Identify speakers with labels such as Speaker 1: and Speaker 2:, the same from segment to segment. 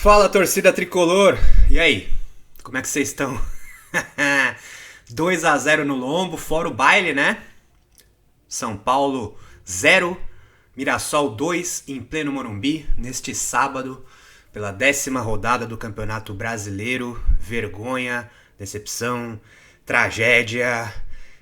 Speaker 1: Fala, torcida tricolor! E aí? Como é que vocês estão? 2-0 no lombo, fora o baile, né? São Paulo 0, Mirassol 2 em pleno Morumbi, neste sábado, pela 10ª rodada do Campeonato Brasileiro. Vergonha, decepção, tragédia,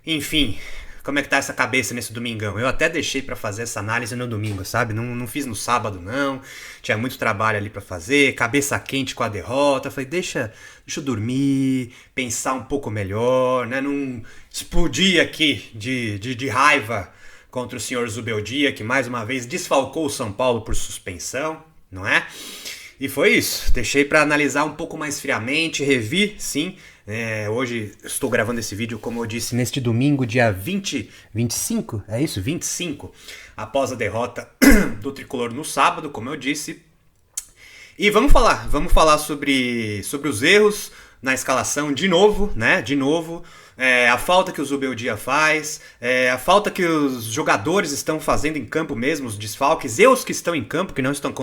Speaker 1: enfim. Como é que tá essa cabeça nesse domingão? Eu até deixei pra fazer essa análise no domingo, sabe? Não fiz no sábado, não. Tinha muito trabalho ali pra fazer, cabeça quente com a derrota. Falei, deixa eu dormir, pensar um pouco melhor, né? Não explodir aqui de raiva contra o senhor Zubeldia, que mais uma vez desfalcou o São Paulo por suspensão, não é? E foi isso, deixei para analisar um pouco mais friamente, revi, sim. Hoje estou gravando esse vídeo, como eu disse, neste domingo, dia 25, é isso? 25, após a derrota do Tricolor no sábado, como eu disse. E vamos falar sobre os erros na escalação de novo, né? De novo. A falta que o Zubeldia faz, a falta que os jogadores estão fazendo em campo mesmo, os desfalques, e os que estão em campo, que não estão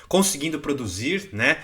Speaker 1: conseguindo produzir, né?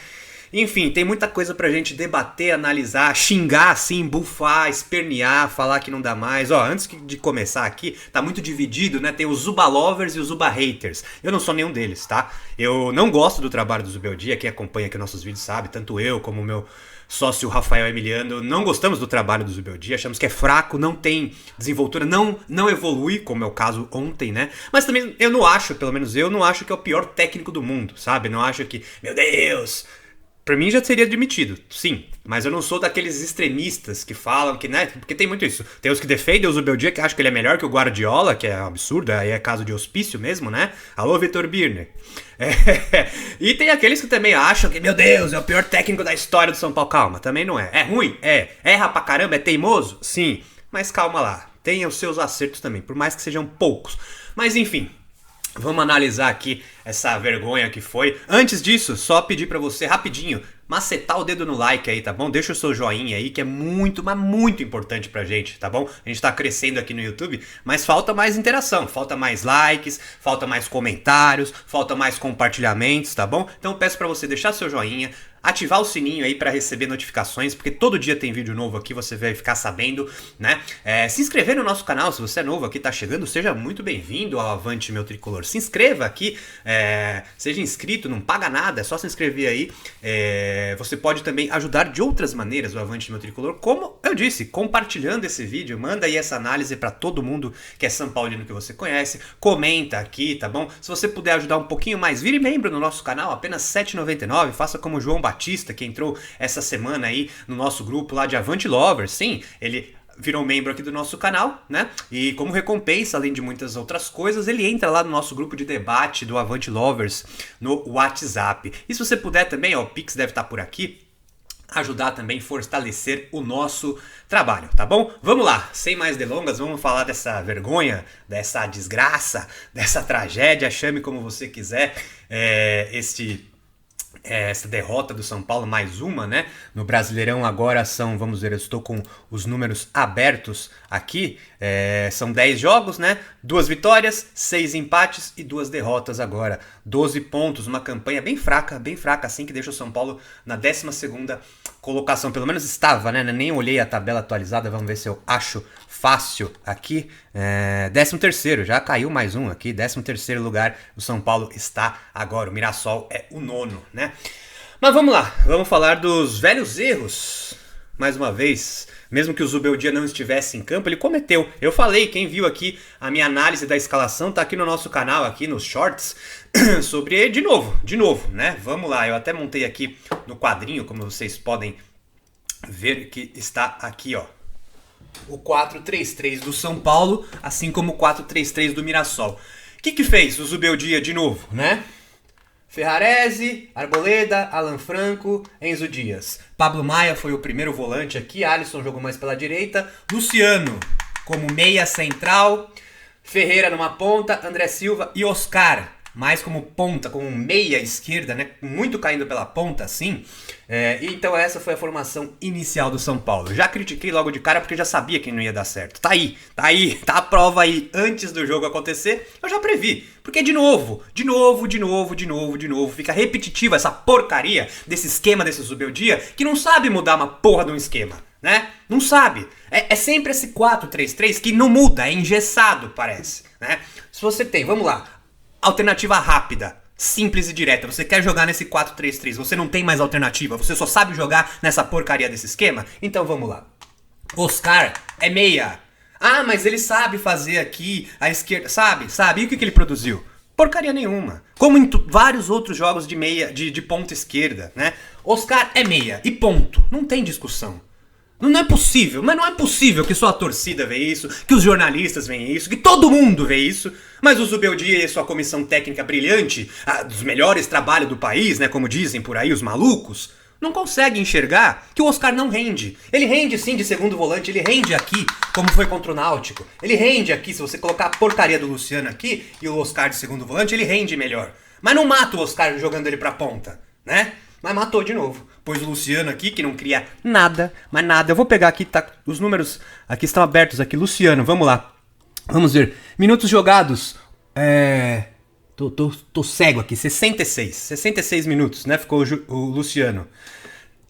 Speaker 1: Enfim, tem muita coisa pra gente debater, analisar, xingar assim, bufar, espernear, falar que não dá mais. Ó, antes de começar aqui, tá muito dividido, né? Tem os Zuba Lovers e os Zuba Haters. Eu não sou nenhum deles, tá? Eu não gosto do trabalho do Zubeldia, quem acompanha aqui nossos vídeos sabe, tanto eu como o meu sócio Rafael Emiliano, não gostamos do trabalho do Zubeldia, achamos que é fraco, não tem desenvoltura, não evolui, como é o caso ontem, né? Mas também eu não acho, pelo menos eu não acho que é o pior técnico do mundo, sabe? Não acho que, meu Deus, pra mim já seria admitido, sim. Mas eu não sou daqueles extremistas que falam que, né? Porque tem muito isso. Tem os que defendem o Zubeldia, que acham que ele é melhor que o Guardiola, que é um absurdo, aí é caso de hospício mesmo, né? Alô, Vitor Birner. E tem aqueles que também acham que, meu Deus, é o pior técnico da história do São Paulo. Calma, também não é. É ruim? É. Erra pra caramba? É teimoso? Sim. Mas calma lá. Tenha os seus acertos também, por mais que sejam poucos. Mas enfim. Vamos analisar aqui essa vergonha que foi. Antes disso, só pedir pra você rapidinho macetar o dedo no like aí, tá bom? Deixa o seu joinha aí, que é muito, mas muito importante pra gente, tá bom? A gente tá crescendo aqui no YouTube, mas falta mais interação, falta mais likes, falta mais comentários, falta mais compartilhamentos, tá bom? Então eu peço pra você deixar seu joinha, ativar o sininho aí pra receber notificações, porque todo dia tem vídeo novo aqui, você vai ficar sabendo, né? Se inscrever no nosso canal, se você é novo aqui, tá chegando, seja muito bem-vindo ao Avante Meu Tricolor. Se inscreva aqui, seja inscrito, não paga nada, é só se inscrever aí. Você pode também ajudar de outras maneiras o Avante Meu Tricolor, como eu disse, compartilhando esse vídeo, manda aí essa análise pra todo mundo que é São Paulino que você conhece, comenta aqui, tá bom? Se você puder ajudar um pouquinho mais, vire membro no nosso canal, apenas R$ 7,99, faça como o João Batista, que entrou essa semana aí no nosso grupo lá de Avante Lovers. Sim, ele virou membro aqui do nosso canal, né? E como recompensa, além de muitas outras coisas, ele entra lá no nosso grupo de debate do Avante Lovers no WhatsApp. E se você puder também, ó, o Pix deve estar por aqui, ajudar também a fortalecer o nosso trabalho, tá bom? Vamos lá, sem mais delongas, vamos falar dessa vergonha, dessa desgraça, dessa tragédia, chame como você quiser, essa derrota do São Paulo, mais uma, né? No Brasileirão agora são, vamos ver, eu estou com os números abertos aqui, são 10 jogos, né? 2 vitórias, 6 empates e 2 derrotas agora. 12 pontos, uma campanha bem fraca assim, que deixa o São Paulo na 12ª colocação, pelo menos estava, né? Nem olhei a tabela atualizada, vamos ver se eu acho fácil aqui. 13º, já caiu mais um aqui, 13º lugar, o São Paulo está agora, o Mirassol é o 9º, né? Mas vamos lá, vamos falar dos velhos erros. Mais uma vez, mesmo que o Zubeldia não estivesse em campo, ele cometeu. Eu falei, quem viu aqui a minha análise da escalação, tá aqui no nosso canal, aqui nos shorts, sobre ele de novo, né? Vamos lá, eu até montei aqui no quadrinho, como vocês podem ver que está aqui, ó. O 4-3-3 do São Paulo, assim como o 4-3-3 do Mirassol. O que fez o Zubeldia de novo, né? Ferrarese, Arboleda, Alan Franco, Enzo Dias. Pablo Maia foi o primeiro volante aqui, Alisson jogou mais pela direita, Luciano como meia central, Ferreira numa ponta, André Silva e Oscar mais como ponta, como meia esquerda, né? Muito caindo pela ponta, assim. Então essa foi a formação inicial do São Paulo. Já critiquei logo de cara porque já sabia que não ia dar certo. Tá a prova aí. Antes do jogo acontecer, eu já previ. Porque de novo, fica repetitiva essa porcaria desse esquema desse Zubeldia que não sabe mudar uma porra de um esquema, né? Não sabe. É sempre esse 4-3-3 que não muda, é engessado, parece, né? Se você tem, vamos lá, alternativa rápida, simples e direta, você quer jogar nesse 4-3-3, você não tem mais alternativa, você só sabe jogar nessa porcaria desse esquema? Então vamos lá. Oscar é meia. Ah, mas ele sabe fazer aqui a esquerda, sabe? E o que ele produziu? Porcaria nenhuma. Como em vários outros jogos de meia, de ponta esquerda, né? Oscar é meia e ponto. Não tem discussão. Não é possível, mas não é possível que só a torcida vê isso, que os jornalistas veem isso, que todo mundo vê isso, mas o Zubeldia e sua comissão técnica brilhante, dos melhores trabalhos do país, né, como dizem por aí os malucos, não conseguem enxergar que o Oscar não rende. Ele rende sim de segundo volante, ele rende aqui, como foi contra o Náutico. Ele rende aqui, se você colocar a porcaria do Luciano aqui e o Oscar de segundo volante, ele rende melhor. Mas não mata o Oscar jogando ele pra ponta, né? Mas matou de novo. Pôs o Luciano aqui, que não cria nada, mas nada. Eu vou pegar aqui, tá? Os números aqui estão abertos aqui. Luciano, vamos lá. Vamos ver. Minutos jogados. Tô cego aqui. 66 minutos, né? Ficou o Luciano.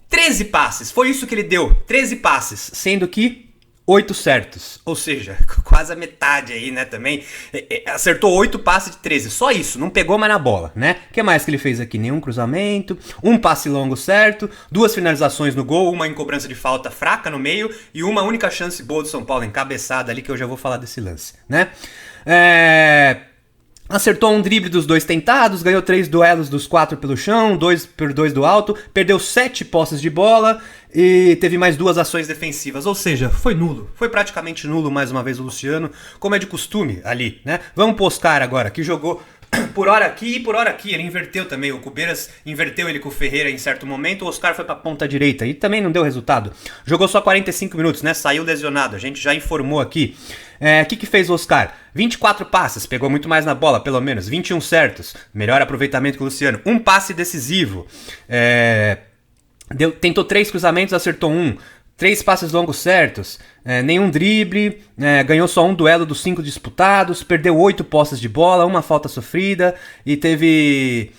Speaker 1: 13 passes. Foi isso que ele deu. 13 passes. Sendo que 8 certos, ou seja, quase a metade aí, né, também, acertou 8 passes de 13, só isso, não pegou mais na bola, né, o que mais que ele fez aqui? Nenhum cruzamento, um passe longo certo, 2 finalizações no gol, uma em cobrança de falta fraca no meio, e uma única chance boa do São Paulo, encabeçada ali, que eu já vou falar desse lance, né, acertou um drible dos 2 tentados, ganhou 3 duelos dos 4 pelo chão, 2 por 2 do alto, perdeu 7 posses de bola e teve mais 2 ações defensivas, ou seja, foi nulo, foi praticamente nulo mais uma vez o Luciano, como é de costume ali, né? Vamos pro Oscar agora, que jogou por hora aqui e por hora aqui, ele inverteu também, o Cubeiras inverteu ele com o Ferreira em certo momento, o Oscar foi pra ponta direita e também não deu resultado, jogou só 45 minutos, né, saiu lesionado, a gente já informou aqui. O que fez o Oscar? 24 passes, pegou muito mais na bola, pelo menos, 21 certos, melhor aproveitamento que o Luciano, um passe decisivo, tentou 3 cruzamentos, acertou 1, 3 passes longos certos, nenhum drible, ganhou só um duelo dos 5 disputados, perdeu 8 posses de bola, uma falta sofrida e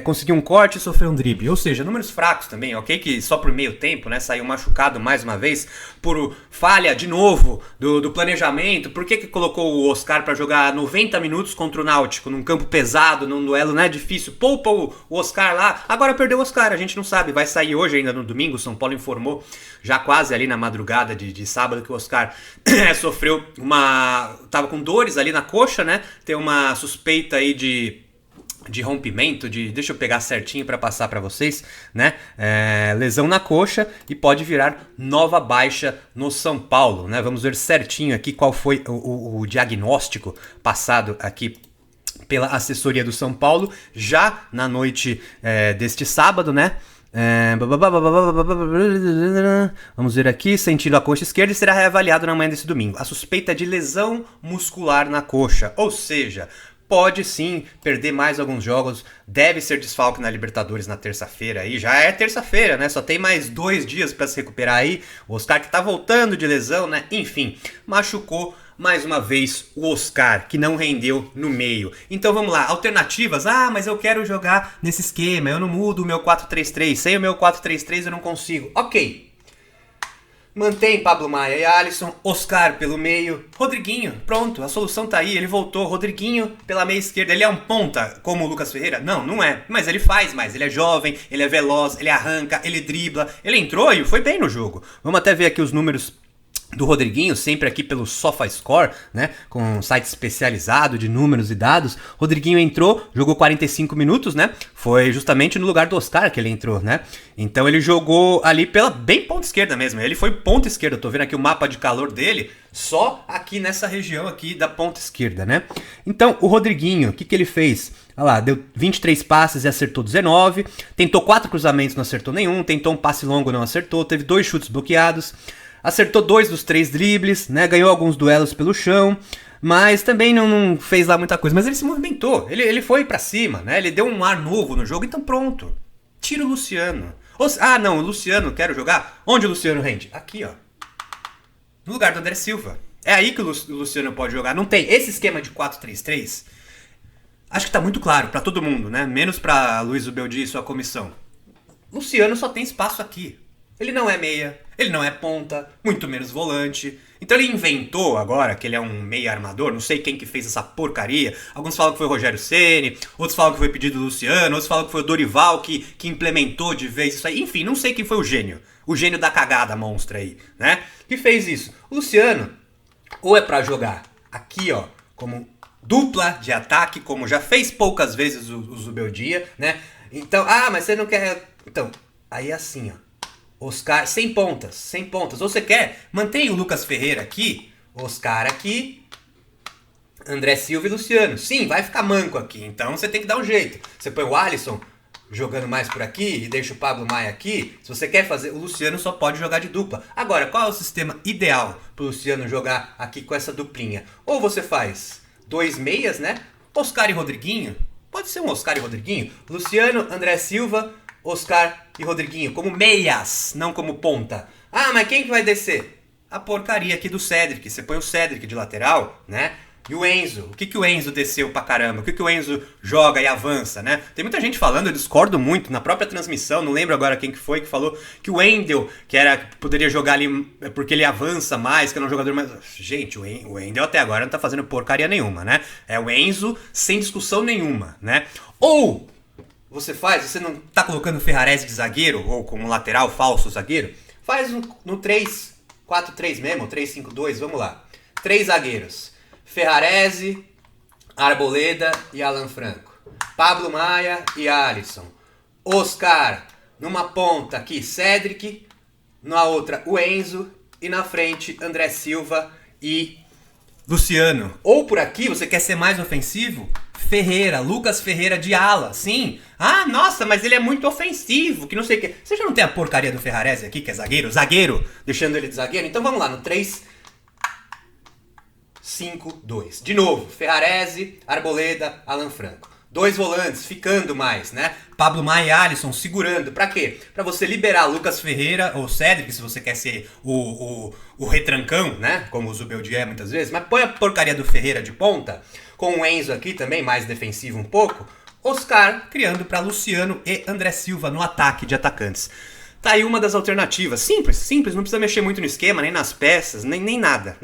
Speaker 1: conseguiu um corte e sofreu um drible. Ou seja, números fracos também, ok? Que só por meio tempo, né? Saiu machucado mais uma vez por falha de novo do planejamento. Por que colocou o Oscar para jogar 90 minutos contra o Náutico, num campo pesado, num duelo, né? Difícil. Poupa o Oscar lá. Agora perdeu o Oscar, a gente não sabe. Vai sair hoje ainda no domingo. O São Paulo informou já quase ali na madrugada de sábado que o Oscar sofreu tava com dores ali na coxa, né? Tem uma suspeita aí de rompimento, deixa eu pegar certinho para passar para vocês, né? Lesão na coxa e pode virar nova baixa no São Paulo, né? Vamos ver certinho aqui qual foi o diagnóstico passado aqui pela assessoria do São Paulo já na noite deste sábado, né? Vamos ver aqui, sentindo a coxa esquerda e será reavaliado na manhã desse domingo. A suspeita é de lesão muscular na coxa, ou seja, pode sim perder mais alguns jogos, deve ser desfalque na Libertadores na terça-feira aí, já é terça-feira, né, só tem mais 2 dias para se recuperar aí, o Oscar que tá voltando de lesão, né, enfim, machucou mais uma vez o Oscar, que não rendeu no meio. Então vamos lá, alternativas, mas eu quero jogar nesse esquema, eu não mudo o meu 4-3-3, sem o meu 4-3-3 eu não consigo, ok. Mantém Pablo Maia e Alisson, Oscar pelo meio, Rodriguinho, pronto, a solução tá aí, ele voltou, Rodriguinho pela meia esquerda, ele é um ponta como o Lucas Ferreira? Não é, mas ele faz mais, ele é jovem, ele é veloz, ele arranca, ele dribla, ele entrou e foi bem no jogo. Vamos até ver aqui os números do Rodriguinho, sempre aqui pelo SofaScore, né, com um site especializado de números e dados. Rodriguinho entrou, jogou 45 minutos, né, foi justamente no lugar do Oscar que ele entrou, né, então ele jogou ali pela bem ponta esquerda mesmo, ele foi ponta esquerda, eu tô vendo aqui o mapa de calor dele, só aqui nessa região aqui da ponta esquerda, né. Então o Rodriguinho, o que ele fez? Olha lá, deu 23 passes e acertou 19, tentou 4 cruzamentos, não acertou nenhum, tentou um passe longo, não acertou, teve 2 chutes bloqueados, acertou 2 dos 3 dribles, né? Ganhou alguns duelos pelo chão, Mas também não fez lá muita coisa. Mas ele se movimentou, ele foi pra cima, né? Ele deu um ar novo no jogo, então pronto. Tira o Luciano. Não, o Luciano, quero jogar. Onde o Luciano rende? Aqui, ó. No lugar do André Silva. É aí que o Luciano pode jogar. Não tem esse esquema de 4-3-3. Acho que tá muito claro pra todo mundo, né? Menos pra Luiz Zubeldia e sua comissão. Luciano só tem espaço aqui. Ele não é meia, ele não é ponta, muito menos volante. Então ele inventou agora que ele é um meia armador, não sei quem que fez essa porcaria. Alguns falam que foi o Rogério Ceni, outros falam que foi pedido do Luciano, outros falam que foi o Dorival que implementou de vez isso aí. Enfim, não sei quem foi o gênio da cagada monstra aí, né? Que fez isso. O Luciano, ou é pra jogar aqui, ó, como dupla de ataque, como já fez poucas vezes o Zubeldia, né? Então, mas você não quer... Então, aí é assim, ó. Oscar, sem pontas. Ou você quer, mantém o Lucas Ferreira aqui, Oscar aqui, André Silva e Luciano. Sim, vai ficar manco aqui, então você tem que dar um jeito. Você põe o Alisson jogando mais por aqui e deixa o Pablo Maia aqui. Se você quer fazer, o Luciano só pode jogar de dupla. Agora, qual é o sistema ideal pro Luciano jogar aqui com essa duplinha? Ou você faz 2 meias, né? Oscar e Rodriguinho. Pode ser um Oscar e Rodriguinho. Luciano, André Silva, Oscar e Rodriguinho, como meias, não como ponta. Mas quem que vai descer? A porcaria aqui do Cedric. Você põe o Cedric de lateral, né? E o Enzo. O que o Enzo desceu pra caramba? O que o Enzo joga e avança, né? Tem muita gente falando, eu discordo muito, na própria transmissão, não lembro agora quem que foi, que falou que o Wendel, que poderia jogar ali porque ele avança mais, que é um jogador mais... Gente, o Wendel até agora não tá fazendo porcaria nenhuma, né? É o Enzo sem discussão nenhuma, né? Ou... você não tá colocando o Ferrarese de zagueiro, ou como lateral, falso zagueiro, faz no 3-4-3 mesmo, 3-5-2, vamos lá. 3 zagueiros, Ferrarese, Arboleda e Alan Franco. Pablo Maia e Alisson. Oscar, numa ponta aqui, Cedric, na outra o Enzo, e na frente André Silva e Luciano. Ou por aqui, você quer ser mais ofensivo? Ferreira, Lucas Ferreira de ala, sim. Nossa, mas ele é muito ofensivo, que não sei o que. Você já não tem a porcaria do Ferrarese aqui, que é zagueiro, deixando ele de zagueiro? Então vamos lá, no 3-5-2. De novo, Ferrarese, Arboleda, Alan Franco. 2 volantes, ficando mais, né? Pablo Maia e Alisson segurando. Pra quê? Pra você liberar Lucas Ferreira ou Cedric, se você quer ser o retrancão, né? Como o Zubeldia é muitas vezes. Mas põe a porcaria do Ferreira de ponta, com o Enzo aqui também, mais defensivo um pouco. Oscar criando pra Luciano e André Silva no ataque de atacantes. Tá aí uma das alternativas. Simples, não precisa mexer muito no esquema, nem nas peças, nem nada,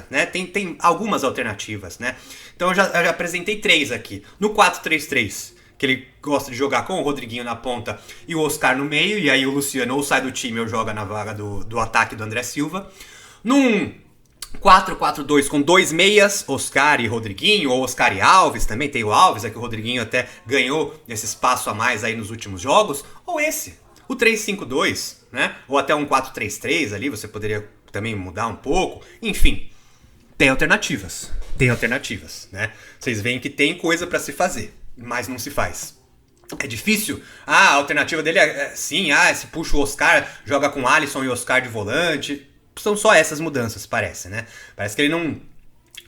Speaker 1: né? Tem algumas alternativas, né? Então eu já apresentei 3 aqui. No 4-3-3, que ele gosta de jogar com o Rodriguinho na ponta e o Oscar no meio, e aí o Luciano ou sai do time ou joga na vaga do ataque do André Silva. Num 4-4-2 com 2 meias, Oscar e Rodriguinho, ou Oscar e Alves, também tem o Alves, é que o Rodriguinho até ganhou esse espaço a mais aí nos últimos jogos, ou esse, o 3-5-2, né? Ou até um 4-3-3 ali, você poderia também mudar um pouco, enfim, tem alternativas, né? Vocês veem que tem coisa pra se fazer, mas não se faz. É difícil? A alternativa dele sim, se puxa o Oscar, joga com Alisson e Oscar de volante. São só essas mudanças, parece, né? Parece que ele não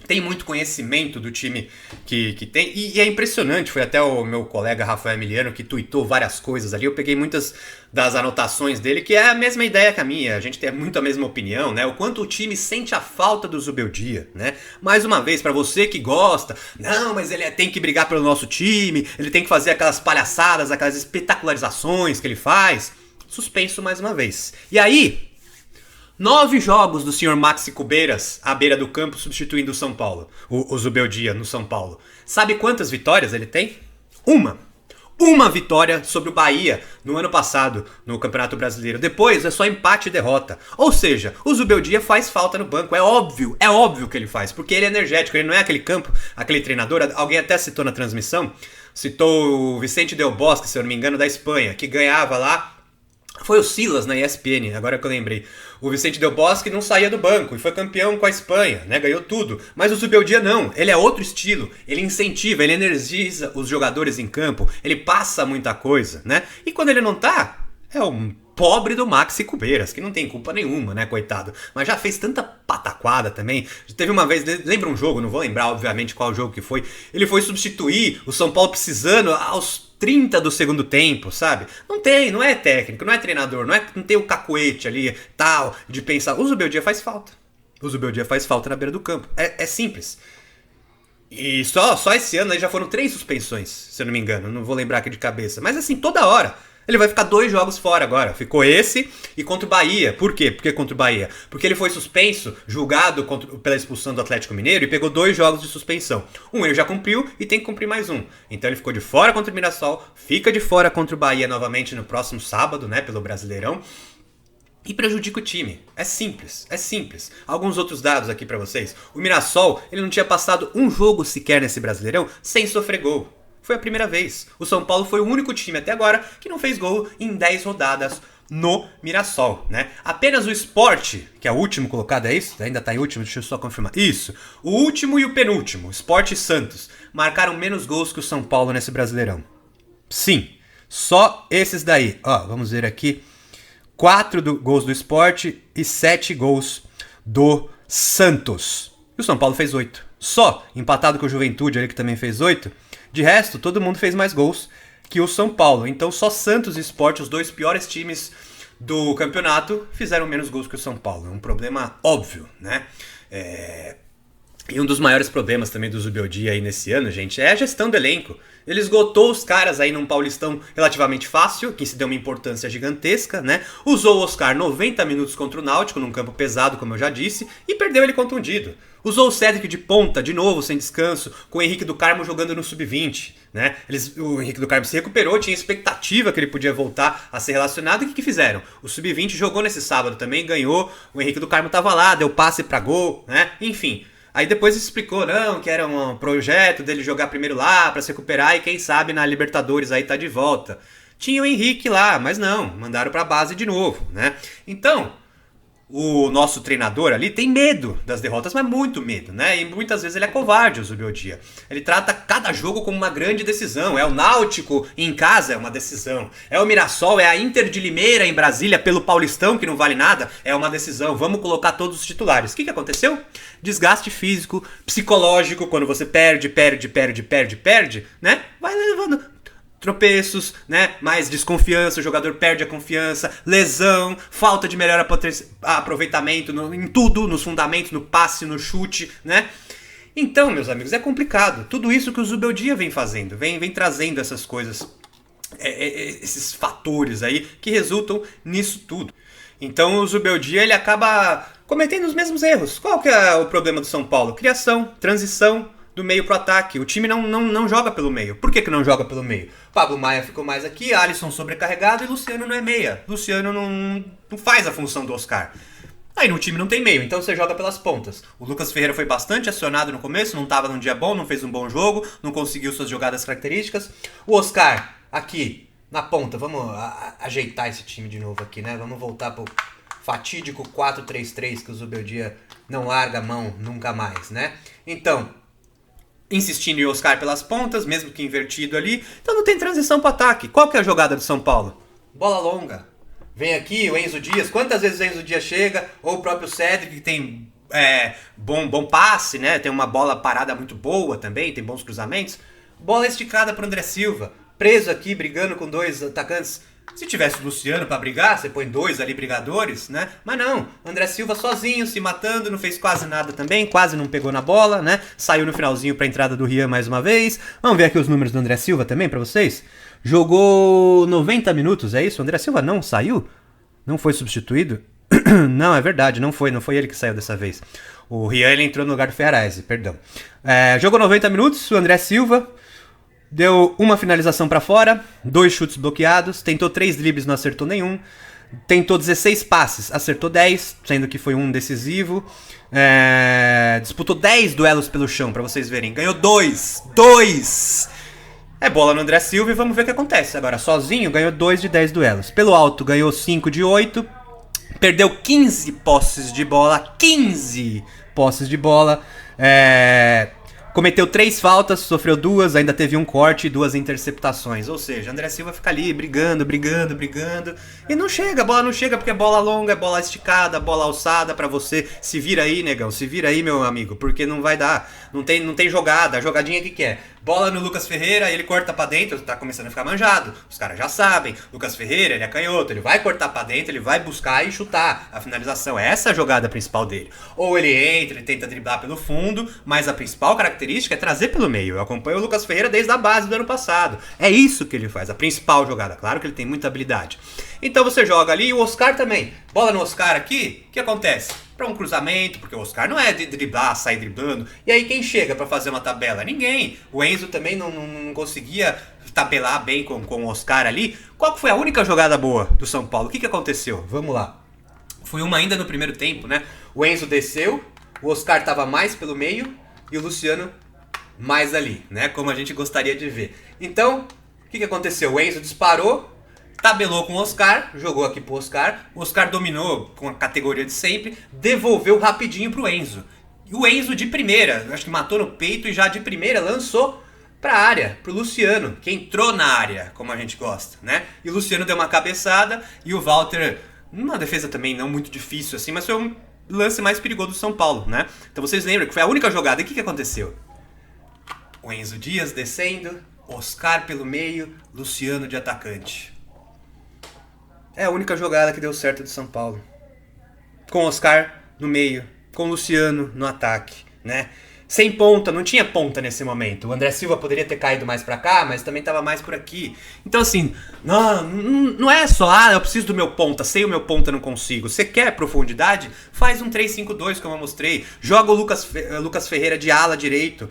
Speaker 1: tem muito conhecimento do time que tem. E é impressionante, foi até o meu colega Rafael Emiliano que tuitou várias coisas ali. Eu peguei muitas das anotações dele, que é a mesma ideia que a minha. A gente tem muito a mesma opinião, né? O quanto o time sente a falta do Zubeldia, né? Mais uma vez, pra você que gosta, não, mas ele tem que brigar pelo nosso time, ele tem que fazer aquelas palhaçadas, aquelas espetacularizações que ele faz. Suspenso mais uma vez. E aí... 9 jogos do senhor Maxi Cubeiras à beira do campo substituindo o São Paulo, o Zubeldia no São Paulo. Sabe quantas vitórias ele tem? Uma vitória sobre o Bahia no ano passado no Campeonato Brasileiro. Depois é só empate e derrota. Ou seja, o Zubeldia faz falta no banco. É óbvio que ele faz, porque ele é energético, ele não é aquele campo, aquele treinador. Alguém até citou na transmissão, citou o Vicente Del Bosque, se eu não me engano, da Espanha, que ganhava lá. Foi o Silas na ESPN, agora que eu lembrei. O Vicente Del Bosque não saía do banco e foi campeão com a Espanha, né? Ganhou tudo. Mas o Zubeldia não, ele é outro estilo. Ele incentiva, ele energiza os jogadores em campo, ele passa muita coisa, né? E quando ele não tá, é um pobre do Maxi Cubeiras, que não tem culpa nenhuma, né, coitado. Mas já fez tanta pataquada também. Teve uma vez, lembra um jogo, não vou lembrar obviamente qual jogo que foi, ele foi substituir o São Paulo precisando aos 30 do segundo tempo, sabe? Não é técnico, não é treinador, não tem o cacuete ali, tal, de pensar. O Zubeldia faz falta. O Zubeldia faz falta na beira do campo. É simples. E só esse ano aí já foram 3 suspensões, se eu não me engano, não vou lembrar aqui de cabeça. Mas assim, toda hora. Ele vai ficar 2 jogos fora agora. Ficou esse e contra o Bahia. Por quê? Por que contra o Bahia? Porque ele foi suspenso, julgado pela expulsão do Atlético Mineiro e pegou 2 jogos de suspensão. Um ele já cumpriu e tem que cumprir mais um. Então ele ficou de fora contra o Mirassol, fica de fora contra o Bahia novamente no próximo sábado, né, pelo Brasileirão. E prejudica o time. É simples. Alguns outros dados aqui pra vocês. O Mirassol, ele não tinha passado um jogo sequer nesse Brasileirão sem sofrer gol. Foi a primeira vez. O São Paulo foi o único time até agora que não fez gol em 10 rodadas no Mirassol, né? Apenas o Sport, que é o último colocado, é isso? Ainda tá em último, deixa eu só confirmar. Isso. O último e o penúltimo, Sport e Santos, marcaram menos gols que o São Paulo nesse Brasileirão. Sim, só esses daí. Ó, vamos ver aqui. 4 gols do Sport e 7 gols do Santos. E o São Paulo fez 8. Só, empatado com o Juventude ali, que também fez 8. De resto, todo mundo fez mais gols que o São Paulo. Então só Santos e Sport, os 2 piores times do campeonato, fizeram menos gols que o São Paulo. É um problema óbvio, né? E um dos maiores problemas também do Zubeldia aí nesse ano, gente, é a gestão do elenco. Ele esgotou os caras aí num Paulistão relativamente fácil, que se deu uma importância gigantesca, né? Usou o Oscar 90 minutos contra o Náutico, num campo pesado, como eu já disse, e perdeu ele contundido. Usou o Cédric de ponta, de novo, sem descanso, com o Henrique do Carmo jogando no Sub-20, né? O Henrique do Carmo se recuperou, tinha expectativa que ele podia voltar a ser relacionado, e o que fizeram? O Sub-20 jogou nesse sábado também, ganhou, o Henrique do Carmo tava lá, deu passe pra gol, né? Enfim. Aí depois explicou, não, que era um projeto dele jogar primeiro lá pra se recuperar e quem sabe na Libertadores aí tá de volta. Tinha o Henrique lá, mas não, mandaram pra base de novo, né? Então, o nosso treinador ali tem medo das derrotas, mas muito medo, né? E muitas vezes ele é covarde, o Zubeldia. Ele trata cada jogo como uma grande decisão. É o Náutico em casa, é uma decisão. É o Mirassol, é a Inter de Limeira em Brasília pelo Paulistão, que não vale nada, é uma decisão. Vamos colocar todos os titulares. O que aconteceu? Desgaste físico, psicológico, quando você perde, né? Vai levando tropeços, né? Mais desconfiança, o jogador perde a confiança, lesão, falta de melhor aproveitamento em tudo, nos fundamentos, no passe, no chute, né? Então, meus amigos, é complicado. Tudo isso que o Zubeldia vem fazendo, vem trazendo essas coisas, esses fatores aí que resultam nisso tudo. Então o Zubeldia, ele acaba cometendo os mesmos erros. Qual que é o problema do São Paulo? Criação, transição do meio pro ataque. O time não joga pelo meio. Por que não joga pelo meio? Pablo Maia ficou mais aqui, Alisson sobrecarregado e Luciano não é meia. Luciano não faz a função do Oscar. Aí no time não tem meio, então você joga pelas pontas. O Lucas Ferreira foi bastante acionado no começo, não estava num dia bom, não fez um bom jogo, não conseguiu suas jogadas características. O Oscar, aqui, na ponta, vamos ajeitar esse time de novo aqui, né? Vamos voltar pro fatídico 4-3-3 que o Zubeldia não larga a mão nunca mais, né? Então, insistindo em Oscar pelas pontas, mesmo que invertido ali. Então não tem transição para ataque. Qual que é a jogada do São Paulo? Bola longa. Vem aqui o Enzo Dias. Quantas vezes o Enzo Dias chega? Ou o próprio Cédric, que tem bom passe, né? Tem uma bola parada muito boa também, tem bons cruzamentos. Bola esticada para André Silva. Preso aqui, brigando com 2 atacantes. Se tivesse o Luciano pra brigar, você põe 2 ali brigadores, né? Mas não, André Silva sozinho, se matando, não fez quase nada também, quase não pegou na bola, né? Saiu no finalzinho pra entrada do Rian mais uma vez. Vamos ver aqui os números do André Silva também pra vocês? Jogou 90 minutos, é isso? O André Silva não saiu? Não foi substituído? Não, é verdade, não foi ele que saiu dessa vez. O Rian, ele entrou no lugar do Ferraese, perdão. Jogou 90 minutos, o André Silva deu uma finalização pra fora, 2 chutes bloqueados, tentou 3 dribles, não acertou nenhum, tentou 16 passes, acertou 10, sendo que foi um decisivo, disputou 10 duelos pelo chão, pra vocês verem, ganhou 2! É bola no André Silva e vamos ver o que acontece. Agora, sozinho, ganhou 2 de 10 duelos. Pelo alto, ganhou 5 de 8, perdeu 15 posses de bola, Cometeu 3 faltas, sofreu 2, ainda teve um corte e 2 interceptações. Ou seja, André Silva fica ali brigando. E não chega, a bola não chega porque é bola longa, é bola esticada, bola alçada pra você. Se vira aí, negão, se vira aí, meu amigo, porque não vai dar. Não tem jogada, a jogadinha que é? Bola no Lucas Ferreira, ele corta pra dentro, tá começando a ficar manjado. Os caras já sabem. Lucas Ferreira, ele é canhoto, ele vai cortar pra dentro, ele vai buscar e chutar a finalização. Essa é a jogada principal dele. Ou ele entra, ele tenta driblar pelo fundo, mas a principal característica é trazer pelo meio. Eu acompanho o Lucas Ferreira desde a base do ano passado. É isso que ele faz, a principal jogada. Claro que ele tem muita habilidade. Então você joga ali e o Oscar também. Bola no Oscar aqui, o que acontece? Para um cruzamento, porque o Oscar não é de driblar, sair driblando. E aí quem chega para fazer uma tabela? Ninguém. O Enzo também não conseguia tabelar bem com o Oscar ali. Qual foi a única jogada boa do São Paulo? O que aconteceu? Vamos lá. Foi uma ainda no primeiro tempo, né? O Enzo desceu, o Oscar estava mais pelo meio e o Luciano mais ali, né? Como a gente gostaria de ver. Então, o que aconteceu? O Enzo disparou, tabelou com o Oscar, jogou aqui pro Oscar. O Oscar dominou com a categoria de sempre, devolveu rapidinho pro Enzo. E o Enzo de primeira, acho que matou no peito e já de primeira lançou pra área, pro Luciano, que entrou na área, como a gente gosta, né? E o Luciano deu uma cabeçada e o Walter, uma defesa também não muito difícil assim, mas foi um lance mais perigoso do São Paulo, né? Então vocês lembram que foi a única jogada. E o que aconteceu? O Enzo Dias descendo, Oscar pelo meio, Luciano de atacante. É a única jogada que deu certo do São Paulo. Com Oscar no meio, com Luciano no ataque, né? Sem ponta, não tinha ponta nesse momento. O André Silva poderia ter caído mais pra cá, mas também tava mais por aqui. Então assim, não é só, eu preciso do meu ponta, sem o meu ponta não consigo. Você quer profundidade? Faz um 3-5-2 como eu mostrei. Joga o Lucas Ferreira de ala direito,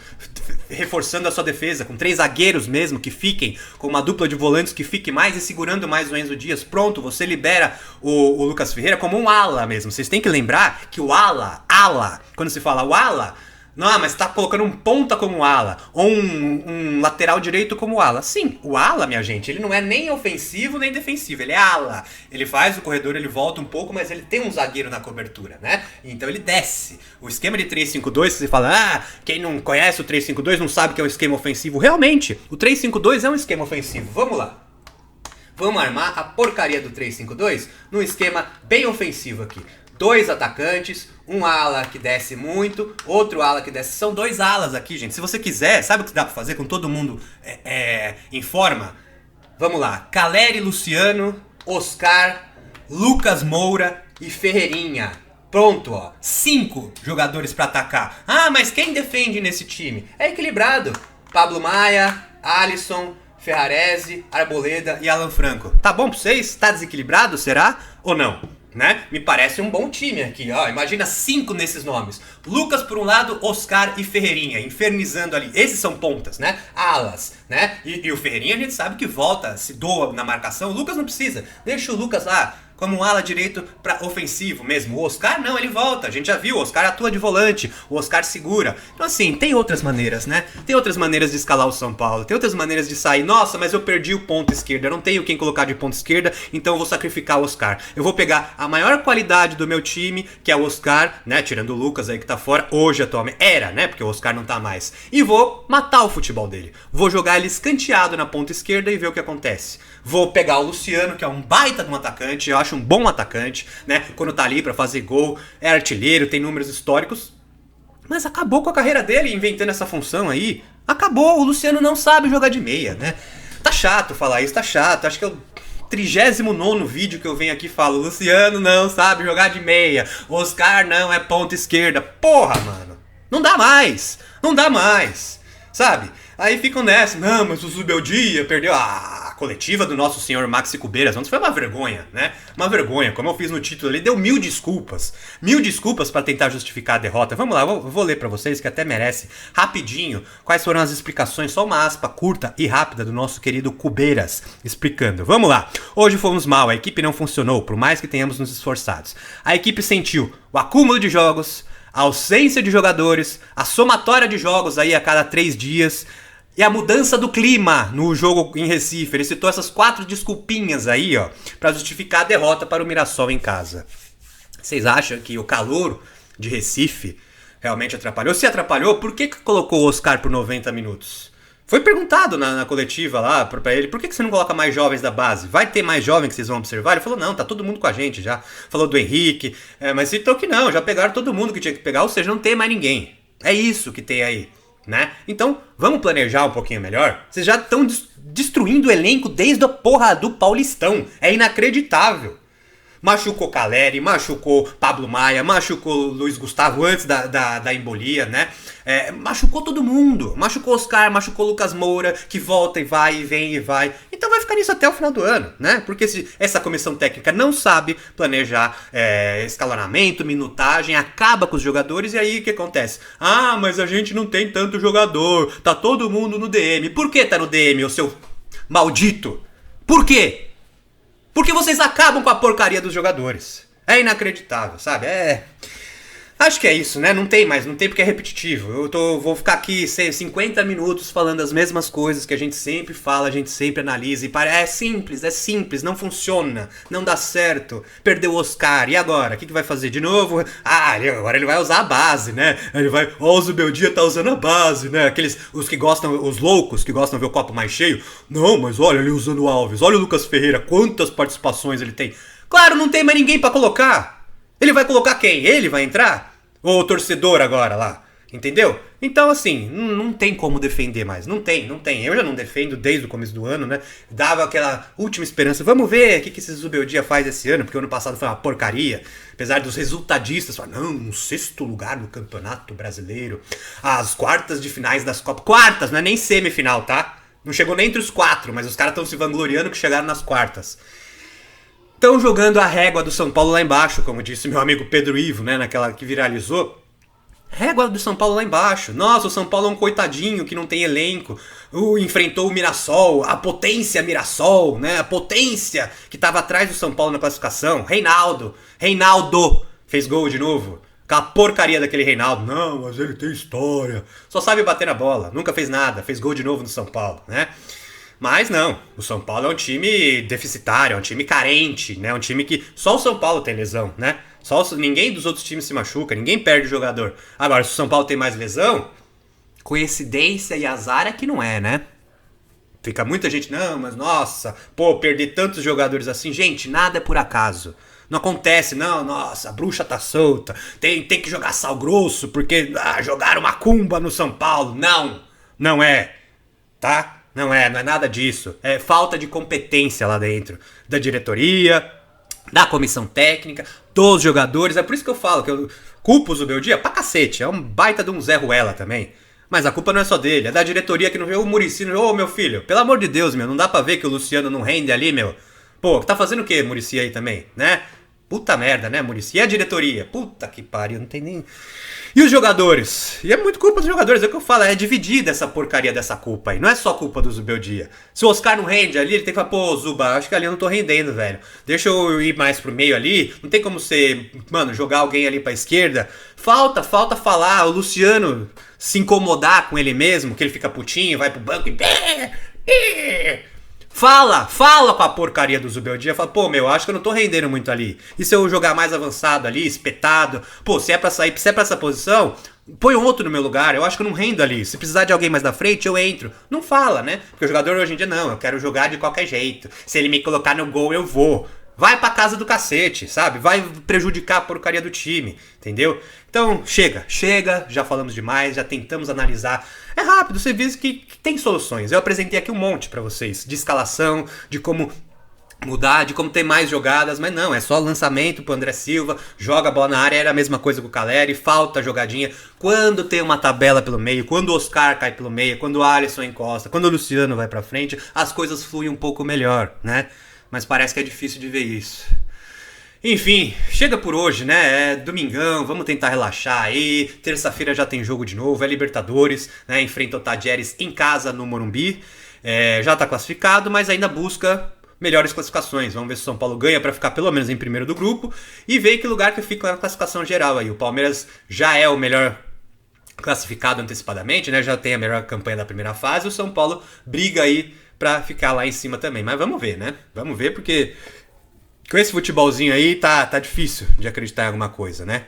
Speaker 1: reforçando a sua defesa, com 3 zagueiros mesmo que fiquem, com uma dupla de volantes que fique mais e segurando mais o Enzo Dias. Pronto, você libera o Lucas Ferreira como um ala mesmo. Vocês têm que lembrar que o ala, quando se fala o ala, não, mas tá colocando um ponta como ala, ou um lateral direito como ala. Sim, o ala, minha gente, ele não é nem ofensivo nem defensivo, ele é ala. Ele faz o corredor, ele volta um pouco, mas ele tem um zagueiro na cobertura, né? Então ele desce. O esquema de 3-5-2, você fala, quem não conhece o 3-5-2 não sabe que é um esquema ofensivo. Realmente, o 3-5-2 é um esquema ofensivo. Vamos lá. Vamos armar a porcaria do 3-5-2 num esquema bem ofensivo aqui. 2 atacantes, um ala que desce muito, outro ala que desce. São 2 alas aqui, gente. Se você quiser, sabe o que dá pra fazer com todo mundo em forma? Vamos lá. Caleri, Luciano, Oscar, Lucas Moura e Ferreirinha. Pronto, ó. 5 jogadores pra atacar. Ah, mas quem defende nesse time? É equilibrado. Pablo Maia, Alisson, Ferrarese, Arboleda e Alan Franco. Tá bom pra vocês? Tá desequilibrado, será? Ou não? Né? Me parece um bom time aqui, ó. Imagina 5 nesses nomes. Lucas por um lado, Oscar e Ferreirinha, infernizando ali. Esses são pontas, né? Alas, né? E o Ferreirinha a gente sabe que volta, se doa na marcação. O Lucas não precisa. Deixa o Lucas lá como um ala direito para ofensivo mesmo. O Oscar não, ele volta. A gente já viu, o Oscar atua de volante, o Oscar segura. Então assim, tem outras maneiras, né? Tem outras maneiras de escalar o São Paulo, tem outras maneiras de sair. Nossa, mas eu perdi o ponta esquerda, eu não tenho quem colocar de ponta esquerda, então eu vou sacrificar o Oscar. Eu vou pegar a maior qualidade do meu time, que é o Oscar, né? Tirando o Lucas aí que tá fora, hoje atualmente. Era, né? Porque o Oscar não tá mais. E vou matar o futebol dele. Vou jogar ele escanteado na ponta esquerda e ver o que acontece. Vou pegar o Luciano, que é um baita de um atacante, eu acho um bom atacante, né? Quando tá ali pra fazer gol, é artilheiro, tem números históricos. Mas acabou com a carreira dele inventando essa função aí. Acabou, o Luciano não sabe jogar de meia, né? Tá chato falar isso, tá chato. Acho que é o 39º vídeo que eu venho aqui e falo, Luciano não sabe jogar de meia, Oscar não é ponta esquerda. Porra, mano, não dá mais, sabe? Aí ficam nessa, não, mas o Zubeldia perdeu a coletiva do nosso senhor Maxi Cubeiras. Ontem foi uma vergonha, né? Uma vergonha, como eu fiz no título ali, deu 1000 desculpas. 1000 desculpas pra tentar justificar a derrota. Vamos lá, eu vou ler pra vocês, que até merece, rapidinho, quais foram as explicações, só uma aspa curta e rápida do nosso querido Cubeiras, explicando. Vamos lá. Hoje fomos mal, a equipe não funcionou, por mais que tenhamos nos esforçados. A equipe sentiu o acúmulo de jogos, a ausência de jogadores, a somatória de jogos aí a cada 3 dias... E a mudança do clima no jogo em Recife. Ele citou essas 4 desculpinhas aí, ó, pra justificar a derrota para o Mirassol em casa. Vocês acham que o calor de Recife realmente atrapalhou. Se atrapalhou, por que colocou o Oscar por 90 minutos? Foi perguntado na coletiva lá pra ele, por que você não coloca mais jovens da base? Vai ter mais jovens que vocês vão observar? Ele falou, não, tá todo mundo com a gente já. Falou do Henrique, mas então que não, já pegaram todo mundo que tinha que pegar, ou seja, não tem mais ninguém. É isso que tem aí, né? Então, vamos planejar um pouquinho melhor? Vocês já estão destruindo o elenco desde a porra do Paulistão. É inacreditável. Machucou Caleri, machucou Pablo Maia, machucou Luiz Gustavo antes da embolia, né? Machucou todo mundo. Machucou Oscar, machucou Lucas Moura, que volta e vai, e vem e vai. Então vai ficar nisso até o final do ano, né? Porque se essa comissão técnica não sabe planejar escalonamento, minutagem, acaba com os jogadores e aí o que acontece? Ah, mas a gente não tem tanto jogador, tá todo mundo no DM. Por que tá no DM, ô seu maldito? Por quê? Porque vocês acabam com a porcaria dos jogadores. É inacreditável, sabe? Acho que é isso, né? Não tem porque é repetitivo. Vou ficar aqui 50 minutos falando as mesmas coisas que a gente sempre fala, a gente sempre analisa. E é simples, não funciona, não dá certo. Perdeu o Oscar, e agora? O que vai fazer de novo? Agora ele vai usar a base, né? Ele vai, o Zubeldia tá usando a base, né? Os loucos que gostam de ver o copo mais cheio. Não, mas olha ele usando o Alves, olha o Lucas Ferreira, quantas participações ele tem. Claro, não tem mais ninguém pra colocar. Ele vai colocar quem? Ele vai entrar? Ou o torcedor agora lá? Entendeu? Então, assim, não tem como defender mais. Não tem. Eu já não defendo desde o começo do ano, né? Dava aquela última esperança. Vamos ver o que esse Zubeldia faz esse ano, porque o ano passado foi uma porcaria. Apesar dos resultadistas falar, não, no 6º lugar do Campeonato Brasileiro. As quartas de finais das Copas. Quartas, não é nem semifinal, tá? Não chegou nem entre os 4, mas os caras estão se vangloriando que chegaram nas quartas. Estão jogando a régua do São Paulo lá embaixo, como disse meu amigo Pedro Ivo, né, naquela que viralizou. Régua do São Paulo lá embaixo. Nossa, o São Paulo é um coitadinho que não tem elenco. Enfrentou o Mirassol, a potência Mirassol, né? A potência que estava atrás do São Paulo na classificação. Reinaldo fez gol de novo. Aquela porcaria daquele Reinaldo. Não, mas ele tem história. Só sabe bater na bola. Nunca fez nada. Fez gol de novo no São Paulo, né? Mas não, o São Paulo é um time deficitário, é um time carente, né? Um time que só o São Paulo tem lesão, né? Ninguém dos outros times se machuca, ninguém perde jogador. Agora, se o São Paulo tem mais lesão, coincidência e azar é que não é, né? Fica muita gente, não, mas nossa, perder tantos jogadores assim. Gente, nada é por acaso. Não acontece, não, nossa, a bruxa tá solta, tem que jogar sal grosso porque jogaram macumba no São Paulo. Não é, tá? Não é nada disso. É falta de competência lá dentro. Da diretoria, da comissão técnica, dos jogadores. É por isso que eu falo que eu culpo o Zubeldia pra cacete. É um baita de um Zé Ruela também. Mas a culpa não é só dele. É da diretoria que não vê o Muricy. Ô, meu filho, pelo amor de Deus, meu. Não dá pra ver que o Luciano não rende ali, meu. Pô, tá fazendo o quê, Muricy aí também, né? Puta merda, né, Muricy? E a diretoria? Puta que pariu, não tem nem... E os jogadores? E é muito culpa dos jogadores, é o que eu falo, é dividida essa porcaria dessa culpa aí. Não é só culpa do Zubeldia. Se o Oscar não rende ali, ele tem que falar, pô, Zuba, acho que ali eu não tô rendendo, velho. Deixa eu ir mais pro meio ali. Não tem como você, jogar alguém ali pra esquerda. Falta falar, o Luciano se incomodar com ele mesmo, que ele fica putinho, vai pro banco e... Fala com a porcaria do Zubeldia. Fala, pô, acho que eu não tô rendendo muito ali. E se eu jogar mais avançado ali, espetado? Pô, se é pra sair, se é pra essa posição, põe um outro no meu lugar. Eu acho que eu não rendo ali. Se precisar de alguém mais da frente, eu entro. Não fala, né? Porque o jogador hoje em dia, não, eu quero jogar de qualquer jeito. Se ele me colocar no gol, eu vou. Vai pra casa do cacete, sabe? Vai prejudicar a porcaria do time, entendeu? Então, chega, já falamos demais, já tentamos analisar. É rápido, você vê que tem soluções. Eu apresentei aqui um monte pra vocês, de escalação, de como mudar, de como ter mais jogadas, mas não, é só lançamento pro André Silva, joga a bola na área, era a mesma coisa com o Caleri, falta jogadinha. Quando tem uma tabela pelo meio, quando o Oscar cai pelo meio, quando o Alisson encosta, quando o Luciano vai pra frente, as coisas fluem um pouco melhor, né? Mas parece que é difícil de ver isso. Enfim, chega por hoje, né? É domingão, vamos tentar relaxar aí. Terça-feira já tem jogo de novo, é Libertadores, né? Enfrenta o Tajeres em casa no Morumbi. Já tá classificado, mas ainda busca melhores classificações. Vamos ver se o São Paulo ganha para ficar pelo menos em primeiro do grupo e ver que lugar que fica na classificação geral aí. O Palmeiras já é o melhor classificado antecipadamente, né? Já tem a melhor campanha da primeira fase. O São Paulo briga aí pra ficar lá em cima também. Mas vamos ver, né? Vamos ver porque com esse futebolzinho aí tá difícil de acreditar em alguma coisa, né?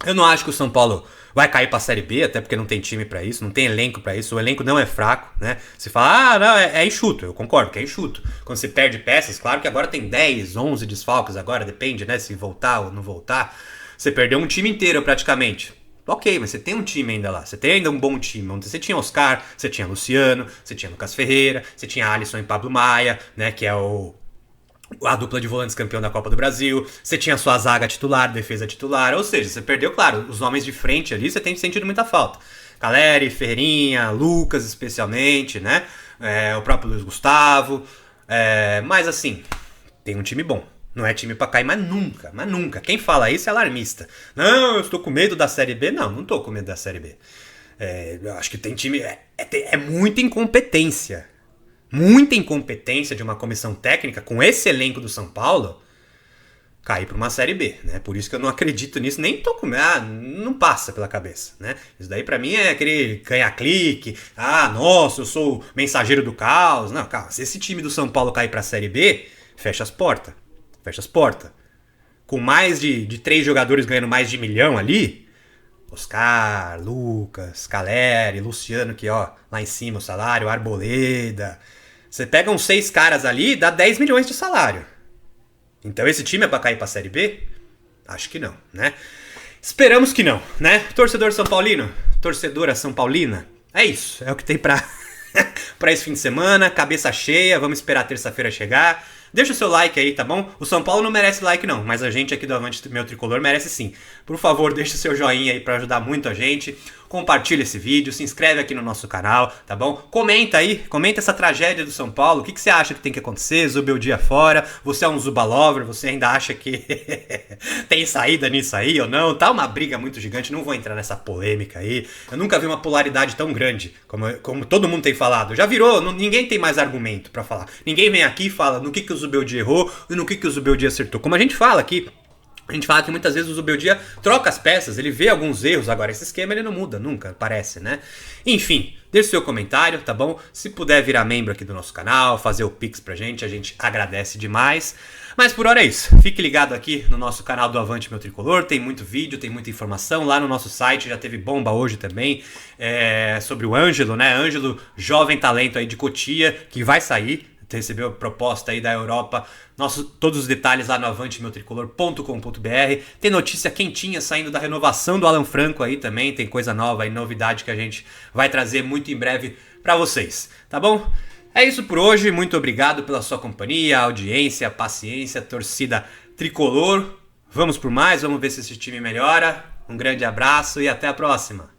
Speaker 1: Eu não acho que o São Paulo vai cair pra Série B, até porque não tem time pra isso, não tem elenco pra isso, o elenco não é fraco, né? Se fala, não, é enxuto, eu concordo que é enxuto. Quando você perde peças, claro que agora tem 10, 11 desfalques, agora depende, né, se voltar ou não voltar. Você perdeu um time inteiro praticamente. Ok, mas você tem um time ainda lá, você tem ainda um bom time, onde você tinha Oscar, você tinha Luciano, você tinha Lucas Ferreira, você tinha Alisson e Pablo Maia, né, que é a dupla de volantes campeão da Copa do Brasil, você tinha sua zaga titular, defesa titular, ou seja, você perdeu, claro, os homens de frente ali, você tem sentido muita falta. Caleri, Ferreirinha, Lucas especialmente, né? O próprio Luiz Gustavo. Mas assim, tem um time bom. Não é time pra cair, mas nunca, mas nunca. Quem fala isso é alarmista. Não, eu estou com medo da Série B. Não, não estou com medo da Série B. Eu acho que tem time... É muita incompetência. Muita incompetência de uma comissão técnica com esse elenco do São Paulo cair para uma Série B, né? Por isso que eu não acredito nisso, nem tô com... não passa pela cabeça, né? Isso daí para mim é aquele ganhar clique, nossa, eu sou mensageiro do caos. Não, cara, se esse time do São Paulo cair para a Série B, fecha as portas. Fecha as portas. Com mais de 3 jogadores ganhando mais de 1 milhão ali, Oscar, Lucas, Caleri, Luciano, que ó, lá em cima o salário, Arboleda. Você pega uns 6 caras ali, dá 10 milhões de salário. Então esse time é pra cair pra Série B? Acho que não, né? Esperamos que não, né? Torcedor São Paulino, torcedora São Paulina, é isso, é o que tem pra esse fim de semana, cabeça cheia, vamos esperar a terça-feira chegar. Deixa o seu like aí, tá bom? O São Paulo não merece like não, mas a gente aqui do Avante Meu Tricolor merece sim. Por favor, deixa o seu joinha aí pra ajudar muito a gente. Compartilha esse vídeo, se inscreve aqui no nosso canal, tá bom? Comenta aí, comenta essa tragédia do São Paulo. O que você acha que tem que acontecer? Zubeldia fora? Você é um Zuba Lover? Você ainda acha que tem saída nisso aí ou não? Tá uma briga muito gigante, não vou entrar nessa polêmica aí. Eu nunca vi uma polaridade tão grande como todo mundo tem falado. Já virou, ninguém tem mais argumento pra falar. Ninguém vem aqui e fala no que o Zubeldia errou e no que o Zubeldia acertou. Como a gente fala aqui, a gente fala que muitas vezes o Zubeldia troca as peças, ele vê alguns erros, agora esse esquema ele não muda nunca, parece, né? Enfim, deixe seu comentário, tá bom? Se puder virar membro aqui do nosso canal, fazer o Pix pra gente, a gente agradece demais. Mas por hora é isso, fique ligado aqui no nosso canal do Avante Meu Tricolor, tem muito vídeo, tem muita informação, lá no nosso site já teve bomba hoje também, sobre o Ângelo, né? Ângelo, jovem talento aí de Cotia, que vai sair, recebeu proposta aí da Europa. Todos os detalhes lá no avantemeutricolor.com.br. Tem notícia quentinha saindo da renovação do Alan Franco aí também. Tem coisa nova aí, novidade que a gente vai trazer muito em breve pra vocês, tá bom? É isso por hoje. Muito obrigado pela sua companhia, audiência, paciência, torcida tricolor. Vamos por mais, vamos ver se esse time melhora. Um grande abraço e até a próxima.